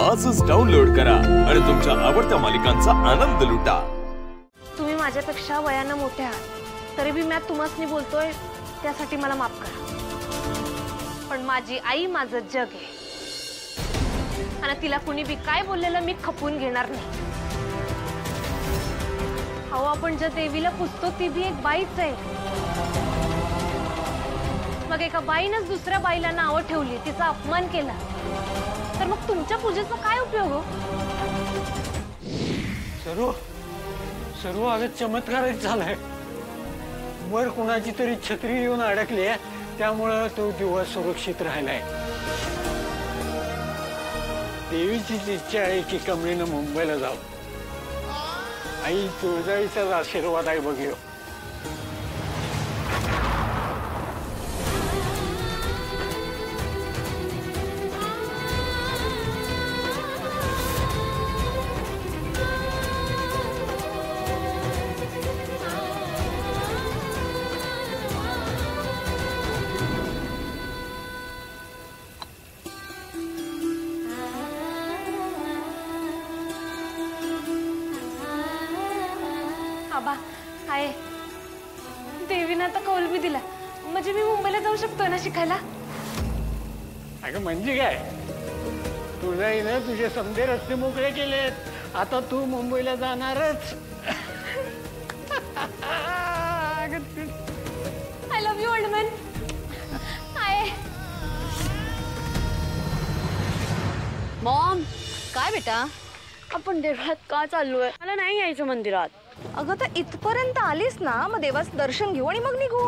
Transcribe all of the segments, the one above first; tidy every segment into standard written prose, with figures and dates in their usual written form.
आजच डाउनलोड करा आणि तुमच्या आवडत्या मालिकांचा आनंद लुटा। तुम्ही माझ्यापेक्षा वयानं मोठे आहात, तरी बी मी तुम्हासनी बोलतोय त्यासाठी मला माफ करा। पण माझी आई माझं जग आहे आणि तिला कुणी बी काय बोललेलं मी खपून घेणार नाही। अहो, आपण ज्या देवीला पुजतो ती बी एक बाईच आहे। मग एका बाईनंच दुसऱ्या बाईला नावं ठेवली, तिचा अपमान केला, तर मग तुमच्या पूजेचा काय उपयोग हो? सर्व अगं चमत्कारच झालाय। वर कुणाची तरी छत्री येऊन अडकली, त्यामुळे तो दिवस सुरक्षित राहिलाय। देवीचीच इच्छा आहे की कमळीनं मुंबईला जाऊ। आई तुळजाईचाच आशीर्वाद आहे बघ। आबा काय देवीने आता कौल बी दिला, म्हणजे मी मुंबईला जाऊ शकतो ना शिकायला? अगं म्हणजे काय, तुळजाईनं तुझे समधे रस्ते मोकळे केलेत, आता तू मुंबईला जाणारच। I love you old man. Maugham, काय बेटा? आपण देवळात का चाललोय? मला नाही यायचं मंदिरात। अगं तर इथपर्यंत आलीस ना, मग देवाचं दर्शन घेऊ आणि मग निघू।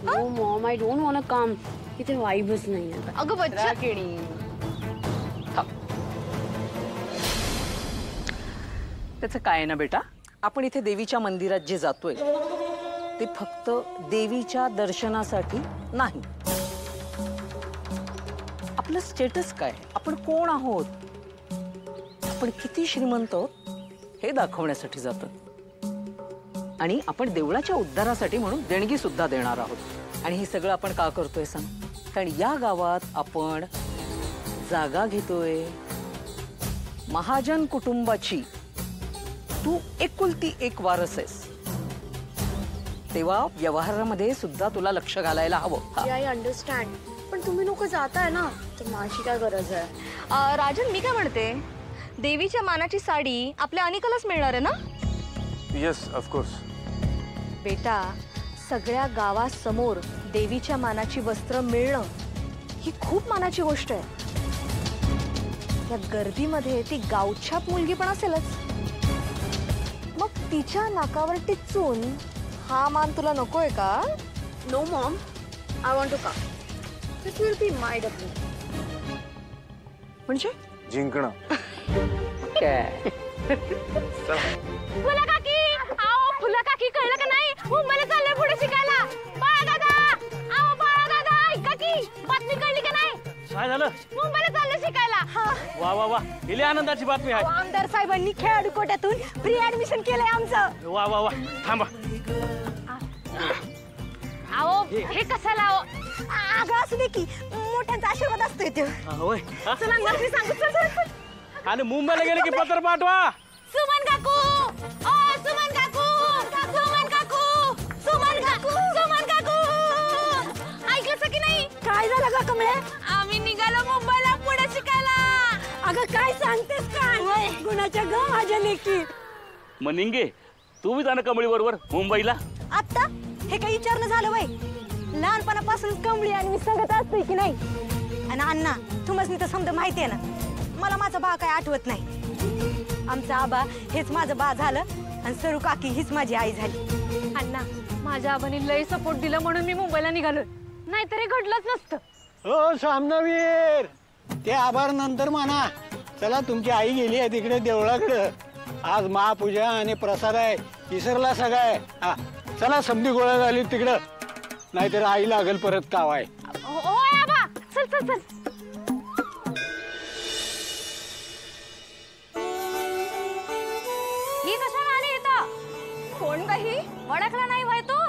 No mom, I don't want to come. इथे वाइबच नाही आता। अगं बच्चा केणी, त्याचं काय ना बेटा, आपण इथे देवीच्या मंदिरात जे जातोय ते फक्त देवीच्या दर्शनासाठी नाही। आपलं स्टेटस काय, आपण कोण आहोत, आपण किती श्रीमंत आहोत हे दाखवण्यासाठी जातो। आणि आपण देवळाच्या उद्धारासाठी म्हणून देणगी सुद्धा देणार आहोत। आणि हे सगळं आपण का करतोय सांग? कारण या गावात आपण जागा घेतोय महाजन कुटुंबाची। तू एकुलती एक वारस आहेस, तेव्हा व्यवहारामध्ये सुद्धा तुला लक्ष घालायला हवं। आय अंडरस्टँड, पण तुम्ही लोक जाताय ना, तर माझी काय गरज आहे? राजन, मी काय म्हणते, देवीच्या मानाची साडी आपल्या अनिकालाच मिळणार आहे ना? Yes, of course. बेटा, सगळ्या गावासमोर देवीच्या मानाची वस्त्र मिळणं ही खूप मानाची गोष्ट आहे। या गर्दीमध्ये ती गावछाप मुलगी पण असेलच, मग तिच्या नाकावर टिचून हा मान तुला नकोय का? No mom, I want to come. This will be my W. म्हणजे जिंकणं। काय फुला काकी, आओ फुला काकी, कळलं का नाही? मुंबईला चाललोय पुढे शिकायला। बाळा दादा, आओ बाळा दादा, ऐका की, बातमी कळली का नाही? काय झालं? मुंबईला चाललोय शिकायला। वा वा वा, ही आनंदाची बातमी आहे। आमदार साहेबांनी खेळाडू कोट्यातून फ्री ऍडमिशन केलंय आमचं। वा वा वा, थांबा। आओ हे कशाला? आओ अगं असू दे की, मोठ्यांचा आशीर्वाद असतोय ते। होय, चला नक्की सांगू। चल चल चल। आणि मुंबईला गेले की पत्र पाठवा। सुमन काकू, ओ सुमन काकू, सुमन काकू, सुमन काकू, सुमन काकू, ऐकलंस की नाही? काय झालं ग कमळे? आम्ही निघालो मुंबईला पुढे शिकायला। अगं काय सांगतेस काय? गुणाच्या ग माझ्या लेकी। मनिंगे, तू बी जाणं कमळी बरोबर मुंबईला? आता हे काही विचारणं झालं बाई? लहानपणापासून कमळी आणि मी सांगत असतोय की नाही? आणि अण्णा, तुम्हाला तर समजा माहिती आहे ना, मला माझा बा काय आठवत नाही। आमचा आबा हेच माझं बा झालं आणि सरू काकी हीच माझी आई झाली। अण्णा, माझ्या आबाने लय सपोर्ट दिला म्हणून मी मुंबईला निघालोय, नाहीतर हे घडलंच नसतं। हो सामनावीर, ते आभार नंतर म्हणा। चला, तुमची आई गेली आहे तिकडे देवळाकडे। आज महापूजा आणि प्रसाद आहे, विसरला सगळं। हा चला, समधी गोळा झाली तिकडं, नाहीतर आई लागल परत कावाय। होय आबा, चल चल चल। ही कशाला आली इथं? कोण बाई? ओळखला नाही वय तू?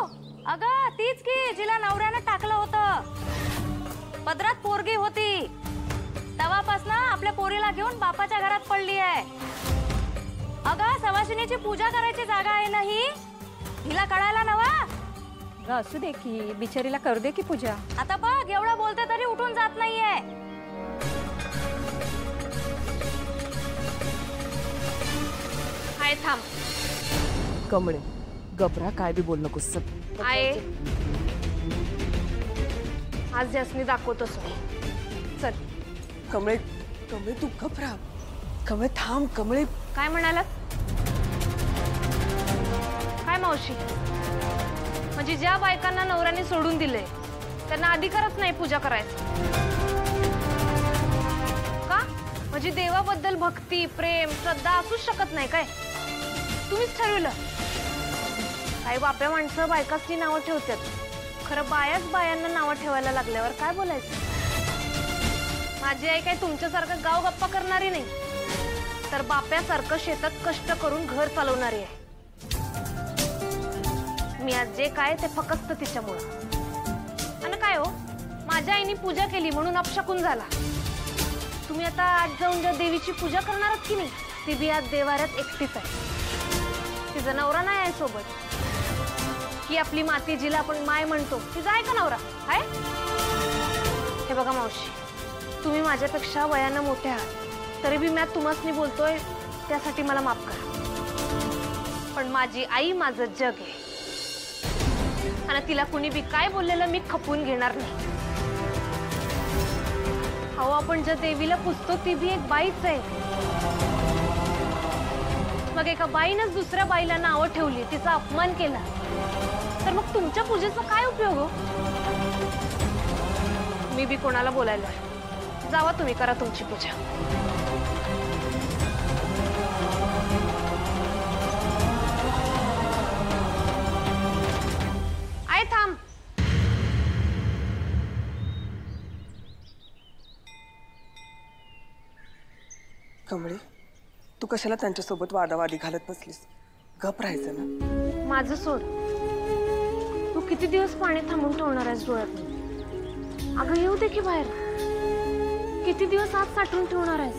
अगं तीच की जिला नवऱ्यानं टाकलं होतं। पदरात पोरगी होती, तेव्हापासून आपल्या पोरीला घेऊन बापाच्या घरात पडली आहे. अगं सवासिनीची पूजा करायची जागा आहे ना ही, हिला कळायला नवा. असू दे की, बिचारीला करू दे की पूजा. आता बघ एवढं बोलते तरी उठून जात नाहीये. आय थांब. कमळे गबरा काय बी बोल नकोस. आय आज यासनी दाखवतोस मी. चल. कमळे कमळे तू घबरा. कमळे थांब. कमळे काय म्हणालात? काय मावशी, म्हणजे ज्या बायकांना नवऱ्याने सोडून दिले त्यांना अधिकारच नाही पूजा करायचा का? म्हणजे देवाबद्दल भक्ती प्रेम श्रद्धा असूच शकत नाही काय? तुम्हीच ठरवलं. काही बाप्या माणसं बायकासनी नावं ठेवतात, खरं बायाच बायांना नावं ठेवायला लागल्यावर काय बोलायचं? माझी आई काय तुमच्यासारखं गाव गप्पा करणारी नाही, तर बाप्यासारखं शेतात कष्ट करून घर चालवणारी आहे. मी आज जे काय ते फक्त तिच्यामुळं. आणि काय हो, माझ्या आईने पूजा केली म्हणून अपशकुन झाला. तुम्ही आता आज जाऊन ज्या देवीची पूजा करणार आहात की नाही, ती बी आज देवाऱ्यात एकटीच आहे. तिचा नवरा नाही आहे सोबत. की आपली माती जिला आपण माय म्हणतो तिचा आहे का नवरा आहे? हे बघा मावशी, तुम्ही माझ्यापेक्षा वयानं मोठे आहात, तरी बी मी तुम्हासनी बोलतोय त्यासाठी मला माफ करा. पण माझी आई माझं जग आहे आणि तिला कुणी बी काय बोललेलं मी खपवून घेणार नाही. अहो, आपण ज्या देवीला पुजतो ती बी एक बाईच आहे. मग एका बाईनंच दुसऱ्या बाईला नावं ठेवली, तिचा अपमान केला, तर मग तुमच्या पूजेचा काय उपयोग हो? मी बी कोणाला बोलायला. जावा तुम्ही, करा तुमची पूजा. आय थांब. कमळे तू कशाला त्यांच्यासोबत वादावादी घालत बसलीस? गप राहायचं ना. माझं सोड. तू किती दिवस पाणी थांबून ठेवणार आहेस डोळ्यात? अगं येऊ दे की बाहेर. किती दिवस आत साठवून ठेवणार आहेस?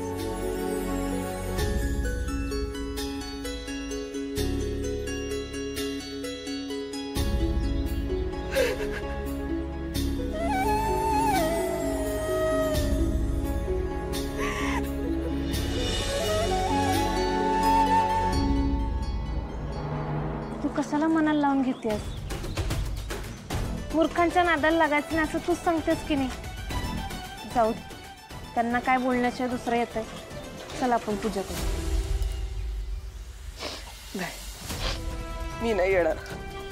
तू कशाला मनाला लावून घेतेस? मूर्खांच्या नादाला लागायचं नाही असं तूच सांगतेस की नाही. जाऊ, त्यांना काय बोलण्याशिवाय दुसरं येतंय. चल आपण पूजा करू. नाही मी नाही येणार.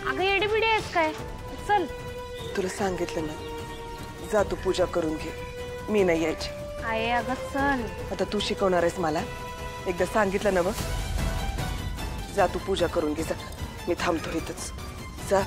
अगं येडीबिडी आहेस काय? चल. तुला सांगितलं ना, जा तू पूजा करून घे. मी नाही यायची. आहे अगं चल. आता तू शिकवणार आहेस मला? एकदा सांगितलं ना मग. जा तू पूजा करून घे. जा, मी थांबतो इथंच. जा.